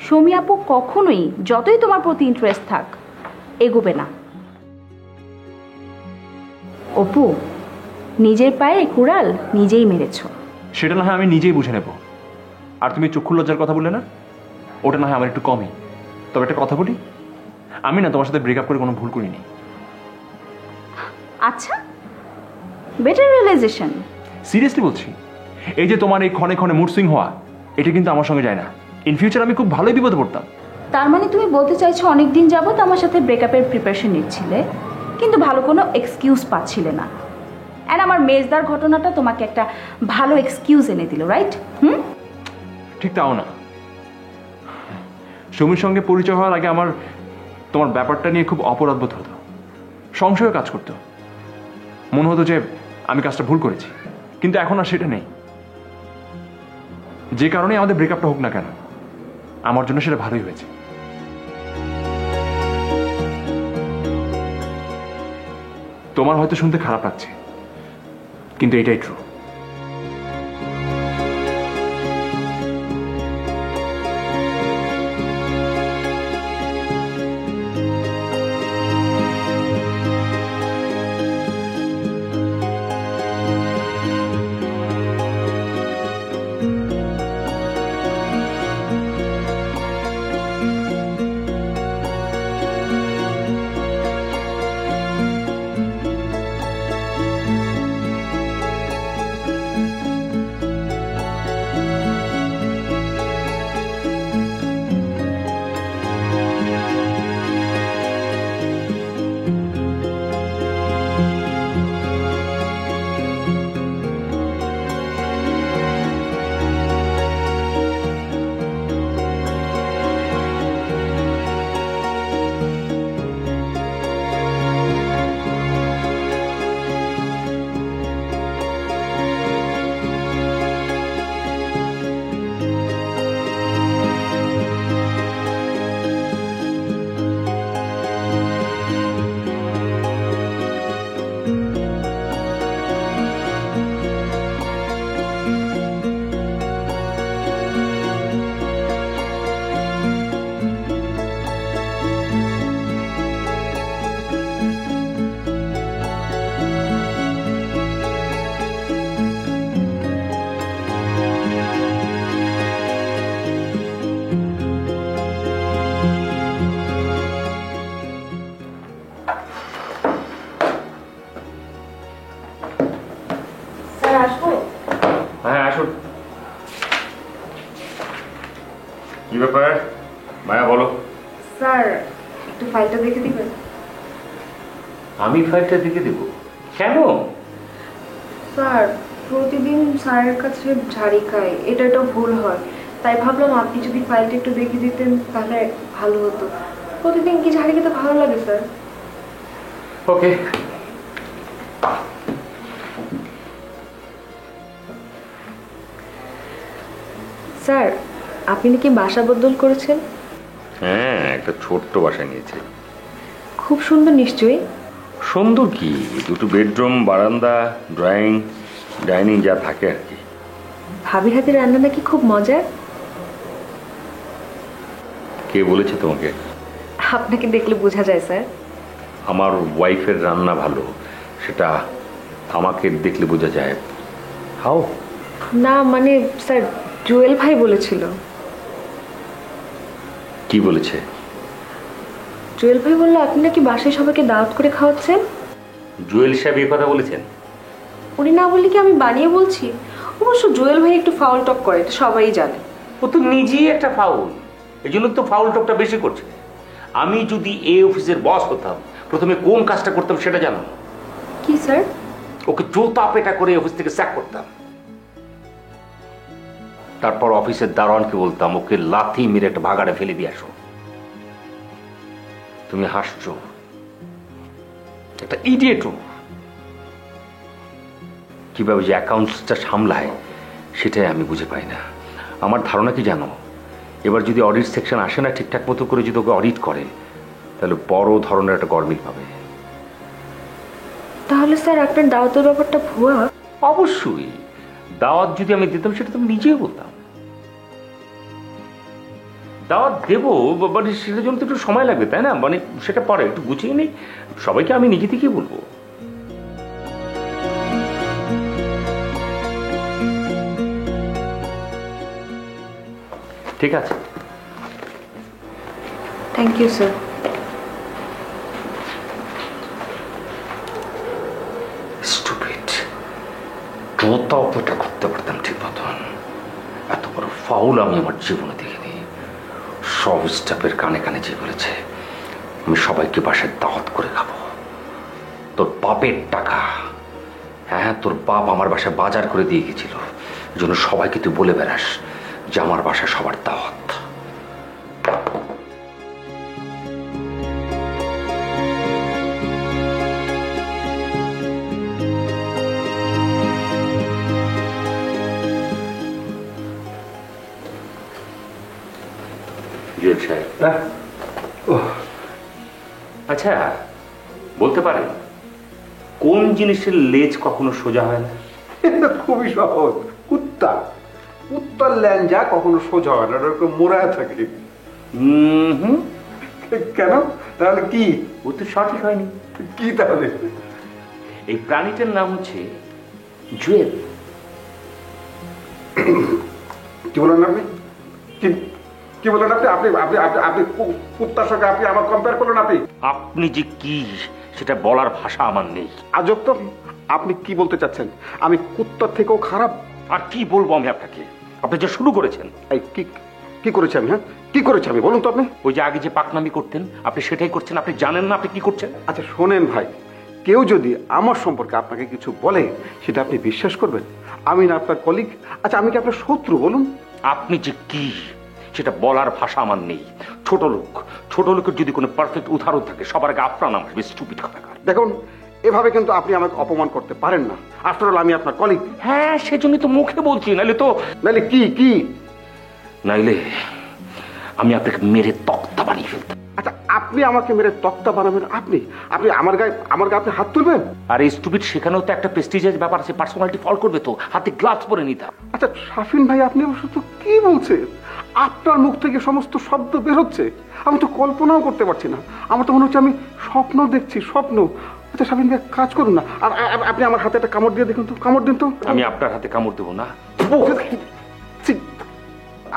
সৌমি আপু কখনোই যতই তোমার প্রতি ইন্টারেস্ট থাক এগোবে না। অপু, নিজের পায়ে কুড়াল নিজেই মেরেছ। সেটা না হয় আমি নিজেই বুঝে নেব। আর তুমি চক্ষু লজ্জার কথা বললে না, ওটা না হয় আমার একটু কমই। তবে একটা কথা বলি, আমি না তোমার সাথে ব্রেকআপ করে কোনো ভুল করিনি। আচ্ছা, বেটার রিয়েলাইজেশন। সিরিয়াসলি বলছি, এই যে তোমার এই ক্ষণে ক্ষণে মুড সুইং হওয়া, এটা কিন্তু আমার সঙ্গে যায় না। ইন ফিউচার আমি খুব ভালোই বিপদে পড়তাম। তার মানে তুমি বলতে চাইছো অনেক দিন যাবত আমার সাথে ব্রেকআপের প্রিপারেশন নিচ্ছিলে, কিন্তু ভালো কোনো এক্সকিউজ পাচ্ছিলে না। অ্যান্ড আমার মেজদার ঘটনাটা তোমাকে একটা ভালো এক্সকিউজ এনে দিল, রাইট? ঠিক তাও না। সৌমির সঙ্গে পরিচয় হওয়ার আগে আমার তোমার ব্যাপারটা নিয়ে খুব অপরাধবোধ হতো, সংশয় কাজ করতো। মনে হতো যে আমি কাজটা ভুল করেছি, কিন্তু এখন আর সেটা নেই। যে কারণে আমাদের ব্রেকআপটা হোক না কেন, আমার জন্য সেটা ভালোই হয়েছে। তোমার হয়তো শুনতে খারাপ লাগছে, কিন্তু এটাই ট্রু। হ্যাঁ, আসুন। কি ব্যাপার মায়া, বলো। স্যার, একটু ফাইলটা দেখে দিবেন? আমি ফাইলটা দেখে দেব? কেন? স্যার, প্রতিদিন স্যারের কাছে ঝাড়ি খাই, এটা ভুল হয়। তাই ভাবলাম আপনি যদি ফাইলটা একটু দেখে দিতেন তাহলে ভালো হতো। প্রতিদিন কি ঝাড়ি খেতে ভালো লাগে স্যার? ওকে। স্যার, আপনি নাকি বাসা বদল করেছেন? হ্যাঁ, একটা ছোট্ট বাসা নিয়েছে। খুব সুন্দর নিশ্চয়ই। সুন্দর কি, দুটো বেডরুম, বারান্দা, ড্রয়িং, ডাইনিং যা থাকে আর কি। ভাবির হাতে রান্না নাকি খুব মজার? কে বলেছে তোমাকে? আপনাকে দেখলে বোঝা যায় স্যার। আমার ওয়াইফের রান্না ভালো, সেটা আমাকে দেখলে বোঝা যায়। হাও? না মানে স্যার, জুয়েল ভাই বলেছিল। কি বলেছে? জুয়েল ভাই বললো আপনি নাকি বাসায় সবাইকে দাওয়াত করে খাওয়াচ্ছেন। জুয়েল সাহেব এই কথা বলেছেন? উনি না বললে কি আমি বানিয়ে বলছি? অবশ্য জুয়েল ভাই একটু ফাউল টক করে, এটা সবাই জানে। ও তো নিজেই একটা ফাউল, এই জন্য তো ফাউল টকটা বেশি করছে। আমি যদি এই অফিসের বস হতাম, প্রথমে কোন কাজটা করতাম সেটা জানো? কি স্যার? ওকে জোতা পেটা করে অফিস থেকে স্যাক করতাম। তারপর অফিসের দারোয়ানকে বলতাম ওকে লাথি মেরে একটা ভাগাড়ে ফেলে দিয়ে আসো। তুমি হাসছো, একটা ইডিয়েট। কিভাবে যে অ্যাকাউন্টসটা সামলায় সেটাই আমি বুঝে পাই না। আমার ধারণা কি জানো, এবার যদি অডিট সেকশন আসে না ঠিকঠাক মতো করে, যদি ওকে অডিট করে, তাহলে বড় ধরনের একটা গরমিল পাবে। তাহলে স্যার আপনার দাওয়াতের ব্যাপারটা ভুয়া? দাওয়াত দেবো, মানে সেটার জন্য তো একটু সময় লাগবে, তাই না? মানে সেটা পরে একটু গুছিয়ে নিই, সবাইকে আমি নিজে থেকেই বলবো। ঠিক আছে। Thank you sir. স্টুপিড, তোতাও এটা করতে পারতাম ঠিক মতন। এত বড় ফাউল আমি আমার জীবনে দেখিনি। সব স্টাফের কানে কানে যে বলেছে আমি সবাইকে বাসায় দাওয়াত করে খাবো। তোর বাপের টাকা, হ্যাঁ তোর বাপ আমার বাসায় বাজার করে দিয়ে গেছিল, এই জন্য সবাইকে তুই বলে বেড়াস যে আমার বাসায় সবার দাওয়াত। জুয়েল সাহেব, আচ্ছা বলতে পারেন কোন জিনিসের লেজ কখনো সোজা হয় না? এটা খুবই সহজ, কুত্তা। কুত্তার ল্যাঞ্জা কখনো সোজা হয় না, ওরকম মোড়ায় থাকে। হুম, কেন? তাহলে কি? ও তো সঠিক হয়নি। কি তাহলে? এই প্রাণীটার নাম হচ্ছে জুয়েল। কি বলেন আপনি? কি বলেন আপনি? আপনি আপনি আপনি কুত্তার সঙ্গে আপনি আমার কম্পেয়ার করলেন? আপনি যে কি সেটা বলার ভাষা আমার নেই। আজব তো, আপনি কি বলতে চাচ্ছেন? আমি কুত্তার থেকেও খারাপ? আর কি বলবো আমি আপনাকে? আপনি যে শুরু করেছেন। এই কি করেছি আমি? হ্যাঁ, কি করেছি আমি বলুন তো আপনি? ওই যে আগে যে পাকনামি করতেন আপনি সেটাই করছেন। আপনি জানেন না আপনি কি করছেন? আচ্ছা শোনেন ভাই, কেউ যদি আমার সম্পর্কে আপনাকে কিছু বলে সেটা আপনি বিশ্বাস করবেন? আমি না আপনার কলিগ? আচ্ছা আমি কি আপনার শত্রু বলুন? আপনি যে কি সেটা বলার ভাষা আমার নেই। ছোট লোকের যদি কোনো পারফেক্ট উদাহরণ থাকে সবার আগে আপনার নাম আসবে, স্টুপিড কথাকার। দেখুন, এভাবে কিন্তু আপনি আমাকে অপমান করতে পারেন না। আফটার অল আমি আপনার কলিগ। হ্যাঁ সেজন্যই তো মুখে বলছি, নাইলে নাইলে আমি আপনাকে মেরে তক্তা বানিয়ে ফেলতাম। আচ্ছা আপনি আমাকে মেরে তক্তা বানাবেন? আপনি আপনি আমার গায়ে আপনি হাত তুলবেন? আর এই স্টুপিড সেখানেও তো একটা প্রেস্টিজের ব্যাপার আছে, পার্সোনালিটি ফল করবে তো, হাতে গ্লাভস পরে নিতাম। আচ্ছা শাফিন ভাই, আপনি অবশ্য তো কি বলছেন? আপনার মুখ থেকে সমস্ত শব্দ বের হচ্ছে, আমি তো কল্পনাও করতে পারছি না। আমার তো মনে হচ্ছে আমি স্বপ্ন দেখছি, স্বপ্ন। আচ্ছা শাফিন ভাই কাজ করুন না, আর আপনি আমার হাতে একটা কামড় দিয়ে দেখুন তো, কামড় দিন তো। আমি আপনার হাতে কামড় দেবো না।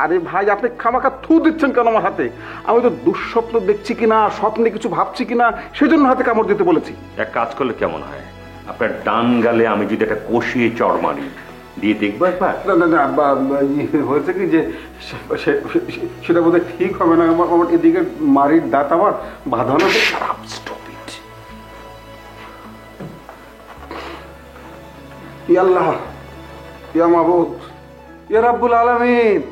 আরে ভাই, আপনি খামাখা থু দিচ্ছেন কেন আমার হাতে? আমি তো দুঃস্বপ্ন দেখছি কিনা, স্বপ্নে কিছু ভাবছি কিনা সেজন্য হাতে কামড় দিতে বলেছি। এক কাজ করলে কেমন হয়, আপনার ডান গালে আমি যদি একটা কষিয়ে চড় মারি, দিয়ে দেখবো একবার? না, হয়েছে কি যে সেটা বোধহয় ঠিক হবে না। আমার এদিকে মারির দাঁত আমার বাঁধানো। আল্লাহ, ইয়া মাবুদ, ইয়া রাব্বুল আলামিন,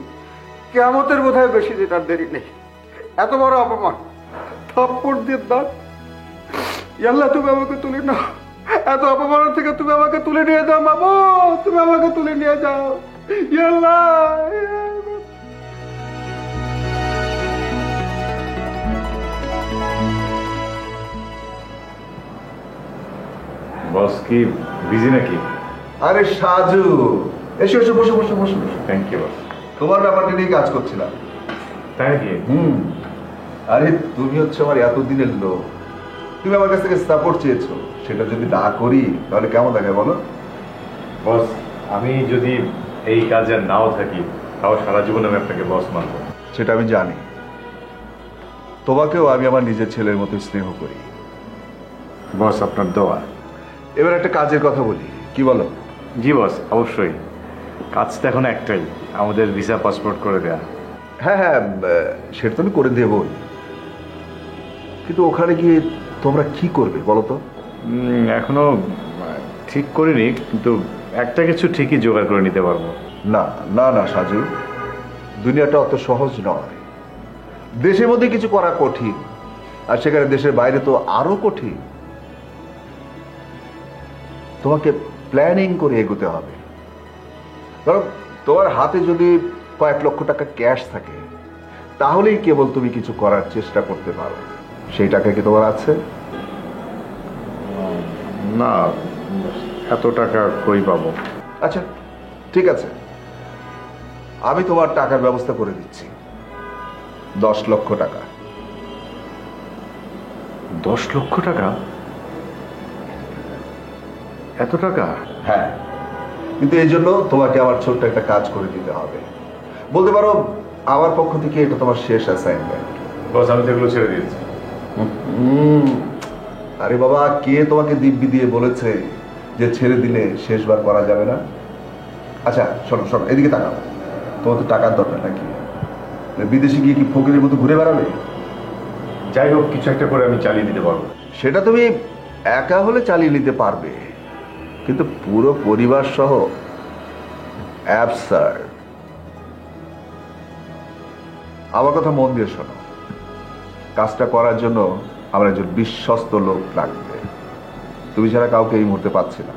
কিয়ামতের বোধহয় বেশি যেটার দেরি নেই। এত বড় অপমান, থাপ্পড় দিয়ে দাঁত। আল্লাহ তুমি আমাকে তুলে নাও, এত অপমানের থেকে তুমি আমাকে তুলে নিয়ে যাও মাবুদ, তুমি আমাকে তুলে নিয়ে যাও। ইয়া আল্লাহ। বস কি বিজি নাকি? আরে সাজু, এসো এসো, বসো বসো বসো বসো। Thank you boss. তোমার ব্যাপারটা নিয়ে কাজ করছিলাম। তাই নাকি? আরে তুমি হচ্ছে আমার এতদিনের লোক, তুমি আমার কাছ থেকে সাপোর্ট চেয়েছো, সেটা যদি না করি তাহলে কেমন দেখায় বলো? বস আমি যদি এই কাজে নাও থাকি তাও সারা জীবন আমি আপনাকে বস মানব। সেটা আমি জানি, তোমাকেও আমি আমার নিজের ছেলের মতো স্নেহ করি। বস আপনার দোয়া। এবার একটা কাজের কথা বলি, কি বলো? জি বস, অবশ্যই। কাজটা এখন একটাই, আমাদের ভিসা পাসপোর্ট করে দেয়া। হ্যাঁ হ্যাঁ, সেটা তো আমি করে দেবই, কিন্তু ওখানে গিয়ে তোমরা কি করবে বলো তো? এখনো ঠিক করিনি, কিন্তু একটা কিছু ঠিকই জোগাড় করে নিতে পারবো। না না না সাজু, দুনিয়াটা অত সহজ নয়। দেশের মধ্যে কিছু করা কঠিন, আর সেখানে দেশের বাইরে তো আরো কঠিন। তোমাকে প্ল্যানিং করে এগোতে হবে। কারণ তোমার হাতে যদি কয়েক লক্ষ টাকা ক্যাশ থাকে তাহলেই কেবল তুমি কিছু করার চেষ্টা করতে পারো। সেই টাকা কি তোমার আছে? না, এত টাকা কই পাবো? আচ্ছা ঠিক আছে, আমি তোমার টাকার ব্যবস্থা করে দিচ্ছি। 10 লক্ষ টাকা। 10 লক্ষ টাকা? এত টাকা? হ্যাঁ, কিন্তু এই জন্য তোমাকে আমার ছোট্ট একটা কাজ করে দিতে হবে। বলতে পারো আমার পক্ষ থেকে এটা তোমার শেষ অ্যাসাইনমেন্ট। বস, আমি তো এগুলো ছেড়ে দিয়েছি। আরে বাবা, কে তোমাকে দিব্যি দিয়ে বলেছে যে ছেড়ে দিলে শেষবার করা যাবে না? আচ্ছা শোনো শোনো, এদিকে তাকাও। তোমার তো টাকার দরকার নাকি? বিদেশে গিয়ে কি ফকিরের মতো ঘুরে বেড়াবে? যাই হোক, কিছু একটা করে আমি চালিয়ে দিতে পারবো। সেটা তুমি একা হলে চালিয়ে নিতে পারবে, কিন্তু পুরো পরিবার সহ অ্যাবসার্ড। আমার কথা মন দিয়ে শোনো, কাজটা করার জন্য আমার একজন বিশ্বস্ত লোক লাগবে। তুমি ছাড়া কাউকে এই মুহূর্তে পাচ্ছি না।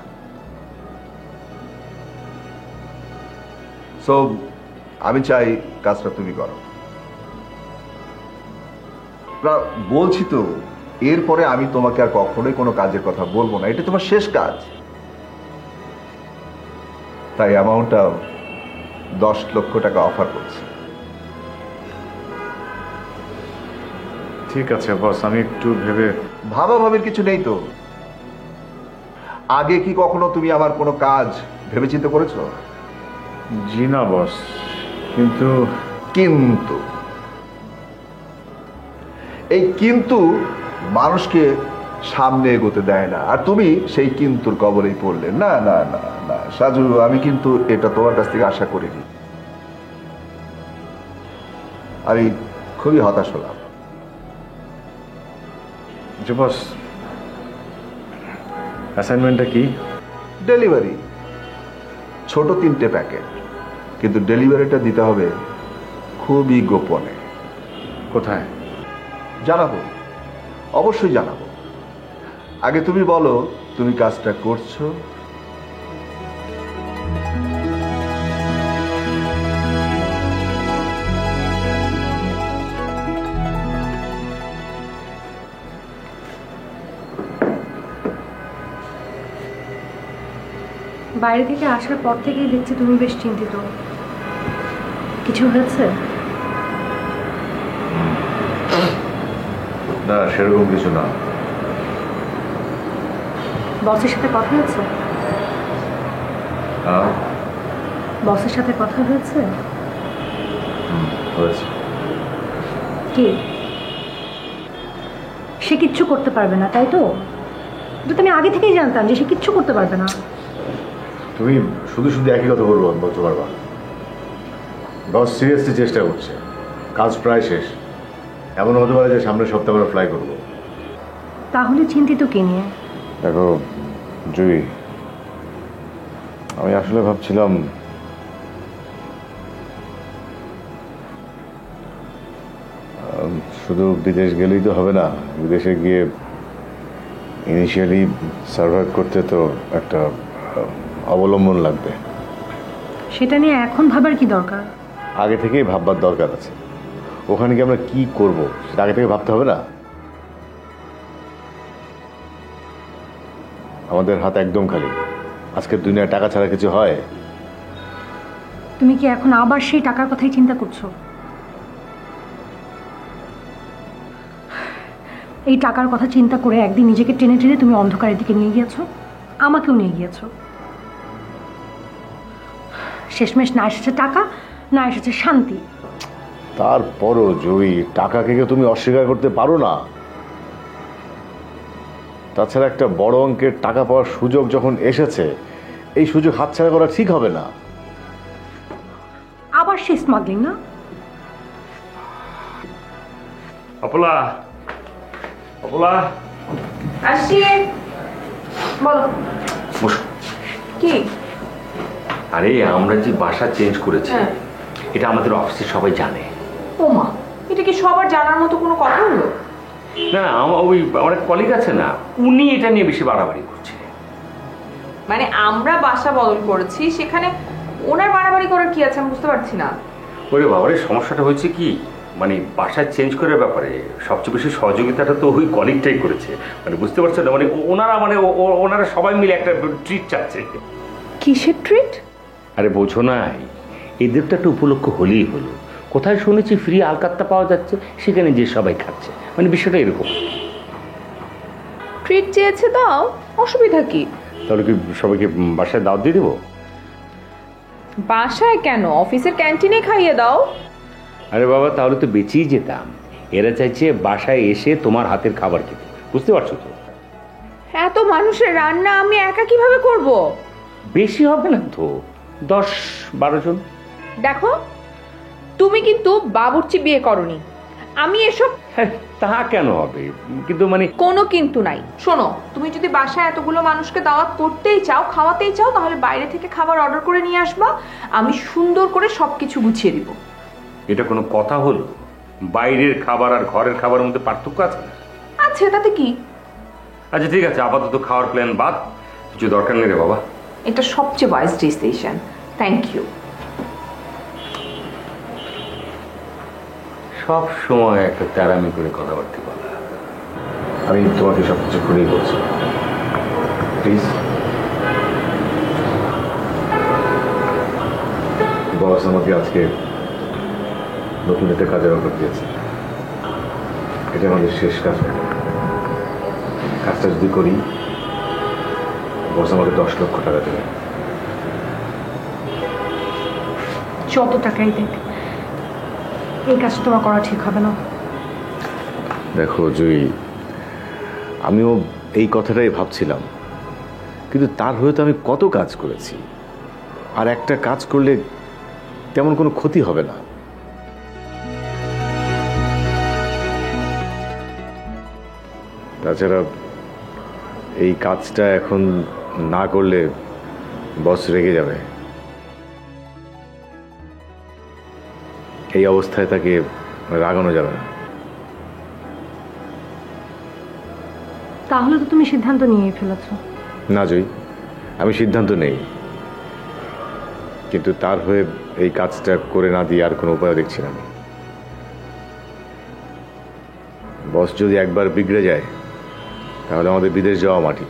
সো আমি চাই কাজটা তুমি করো। না, বলছি তো, এরপরে আমি তোমাকে আর কখনোই কোনো কাজের কথা বলবো না। এটা তোমার শেষ কাজ। তাই অ্যামাউন্টটা 10 লক্ষ টাকা অফার করছি। ঠিক আছে বস, আমি একটু ভেবে। ভাবাভাবির কিছু নেই তো। আগে কি কখনো তুমি আমার কোনো কাজ ভেবেচিন্তে করেছো? জি না বস, কিন্তু কিন্তু এই কিন্তু মানুষকে সামনে এগোতে দেয় না, আর তুমি সেই কিন্তুর কবলেই পড়লে। না না না না সাজু, আমি কিন্তু এটা তোমার কাছ থেকে আশা করিনি। আমি খুবই হতাশ হলাম। যে বস, অ্যাসাইনমেন্টটা কি? ডেলিভারি, ছোট 3টে প্যাকেট, কিন্তু ডেলিভারিটা দিতে হবে খুবই গোপনে। কোথায়? জানাবো, অবশ্যই জানাবো। আগে তুমি বলো তুমি কাজটা করছো? বাইরে থেকে আসার পর থেকেই দেখছি তুমি বেশ চিন্তিত। কিছু হয়েছে? না, সেরকম কিছু না। বসের সাথে কথা হয়েছে? বসের সাথে কথা হয়েছে? হয়েছে। কি? সে কিচ্ছু করতে পারবে না, তাই তো? কিন্তু আমি আগে থেকেই জানতাম যে সে কিচ্ছু করতে পারবে না। তুমি শুধু শুধু একই কথা বলতে পারবা। বস সিরিয়াসলি চেষ্টা করছে, কাজ প্রায় শেষ। এমন হতে পারে যে সামনের সপ্তাহে আমরা ফ্লাই করবো। তাহলে চিন্তিত কে নিয়ে? দেখো জুই, আমি আসলে ভাবছিলাম শুধু বিদেশ গেলেই তো হবে না। বিদেশে গিয়ে ইনিশিয়ালি সার্ভাইভ করতে তো একটা অবলম্বন লাগবে। সেটা নিয়ে এখন ভাবার কি দরকার? আগে থেকেই ভাববার দরকার আছে। ওখানে গিয়ে আমরা কি করব সেটা আগে থেকে ভাবতে হবে না? আমাদের হাত একদম খালি। আজকের দুনিয়ায় টাকা ছাড়া কিছু হয়? তুমি কি এখন আবার সেই টাকার কথাই চিন্তা করছো? এই টাকার কথা চিন্তা করে একদিন নিজেকে টেনে টেনে তুমি অন্ধকারের দিকে নিয়ে গিয়েছো, আমাকেও নিয়ে গিয়েছো। শেষমেশ না এসেছে টাকা, না এসেছে শান্তি। তারপরও জয়ী, টাকাকে তুমি অস্বীকার করতে পারো না। তাছাড়া একটা বড় অঙ্কের টাকা পাওয়ার সুযোগ যখন এসেছে, এই সুযোগ হাতছাড়া করা ঠিক হবে না। আবার সেই স্মাগলিং না? অপলা, অপলা, আসছি। বলো কি? আরে আমরা যে বাসা চেঞ্জ করেছি, হ্যাঁ। এটা আমাদের অফিসে সবাই জানে। ওমা, এটা কি সবার জানার মতো কোনো কথা হলো? না না, ওই আমার কলিগ আছে না, উনি এটা নিয়ে বেশি বাড়াবাড়ি করছে। মানে আমরা বাসা বদল করেছি, সেখানে ওনার বাড়াবাড়ি করার কি আছে আমি বুঝতে পারছি না। ওরে বাবারে, সমস্যাটা হয়েছে কি, মানে বাসা চেঞ্জ করার ব্যাপারে সবচেয়ে বেশি সহযোগিতাটা তো ওই কলিগটাই করেছে। মানে বুঝতে পারছো না, মানে ওনারা সবাই মিলে একটা ট্রিট চাচ্ছে। কিসের ট্রিট? আরে বোঝো নাই, এদের তো একটা উপলক্ষ হলেই হলো। কোথায় শুনেছি ফ্রি আলকাত্তা পাওয়া যাচ্ছে, সেখানে যে সবাই খাচ্ছে, মানে বিষয়টা এরকম। ট্রিট চেয়েছে দাও, অসুবিধা কি? তাহলে কি সবাইকে বাসায় দাওয়াত দিয়ে দেবো? বাসায় কেন, অফিসের ক্যান্টিনে খাইয়ে দাও। আরে বাবা, তাহলে তো বেঁচেই যেতাম। এরা চাইছে বাসায় এসে তোমার হাতের খাবার খেতে, বুঝতে পারছো তো? এত মানুষের রান্না আমি একা কিভাবে করব? বেশি হবে না তো, 10-12 জন। দেখো, তুমি কিন্তু বাবুর্চি বিয়ে করনি। আমি এসব হ্যাঁ, তা কেন হবে, কিন্তু মানে কোনো কিন্তু নাই। শোনো, তুমি যদি বাসায় এতগুলো মানুষকে দাওয়াত করতেই চাও, খাওয়াতেই চাও, তাহলে বাইরে থেকে খাবার অর্ডার করে নিয়ে আসবা। আমি সুন্দর করে সবকিছু গুছিয়ে দিব। এটা কোনো কথা হলো? বাইরের খাবার আর ঘরের খাবারের মধ্যে পার্থক্য আছে না? আচ্ছা, তাতে কি? আচ্ছা ঠিক আছে, আপাতত খাওয়ার প্ল্যান বাদ, কিছু দরকার নেই রে বাবা। এটা সবচেয়ে ওয়াইজ ডিসিশন। Thank you. সব সময় একটা তেরামি করে কথাবার্তা বলা। আমি তোমাকে সব কিছু খুলেই বলছি, প্লিজ। বস আমাকে আজকে নতুন একটা কাজের অফার দিয়েছে। এটা আমাদের শেষ কাজ হবে। কাজটা যদি করি, বস আমাকে 10 লক্ষ টাকা দেবে। যত টাকাই দেখ, এই কাজটা তোমার করা ঠিক হবে না। দেখো জয়ী, আমিও এই কথাটাই ভাবছিলাম, কিন্তু তার হয়তো আমি কত কাজ করেছি, আর একটা কাজ করলে তেমন কোনো ক্ষতি হবে না। তাছাড়া এই কাজটা এখন না করলে বস রেগে যাবে। এই অবস্থায় তাকে রাগানো যাবে না। তাহলে তো তুমি সিদ্ধান্ত নিয়েই ফেলেছো। না জয়ী, আমি সিদ্ধান্ত নেই, কিন্তু তার হয়ে এই কাজটা করে না দিয়ে আর কোনো উপায় দেখছি না আমি। বস যদি একবার বিগড়ে যায়, তাহলে আমাদের বিদেশ যাওয়া মাটি,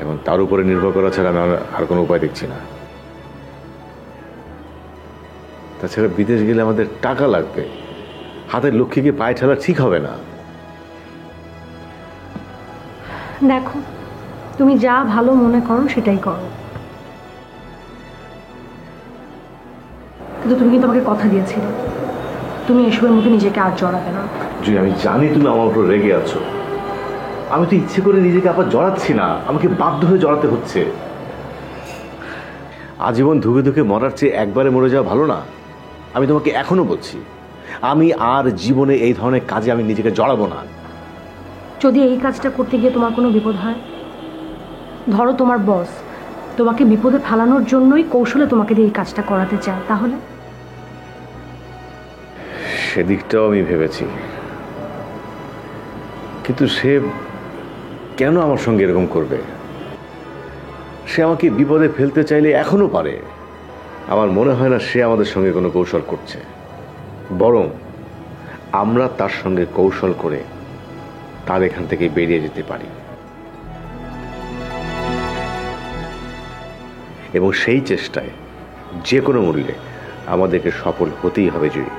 এবং তার উপরে নির্ভর করা ছাড়া আমি আর কোনো উপায় দেখছি না। তাছাড়া বিদেশ গেলে আমাদের টাকা লাগবে, হাতের লক্ষ্মীকে পায়ে ঠেলা ঠিক হবে না। দেখো, তুমি যা ভালো মনে করো সেটাই করো, কিন্তু তুমি কিন্তু আমাকে কথা দিয়েছিলে তুমি এসবের মধ্যে নিজেকে আর জড়াবে না। জুই, আমি জানি তুমি আমার উপর রেগে আছো। আমি তো ইচ্ছে করে নিজেকে আবার জড়াচ্ছি না, আমাকে বাধ্য হয়ে জড়াতে হচ্ছে। আজীবন ধুকে ধুকে মরার চেয়ে একবারে মরে যাওয়া ভালো না? আমি তোমাকে এখনো বলছি, আমি আর জীবনে এই ধরনের কাজে আমি নিজেকে জড়াবো না। যদি এই কাজটা করতে গিয়ে তোমার কোনো বিপদ হয়, ধরো তোমার বস তোমাকে বিপদে ফেলানোর জন্যই কৌশলে তোমাকে দিয়ে এই কাজটা করাতে চায়, তাহলে? সেদিকটাও আমি ভেবেছি, কিন্তু সে কেন আমার সঙ্গে এরকম করবে? সে আমাকে বিপদে ফেলতে চাইলে এখনো পারে। আমার মনে হয় না সে আমাদের সঙ্গে কোনো কৌশল করছে, বরং আমরা তার সঙ্গে কৌশল করে তার এখান থেকে বেরিয়ে যেতে পারি, এবং সেই চেষ্টায় যে কোনো মূল্যে আমাদেরকে সফল হতেই হবে জয়ী।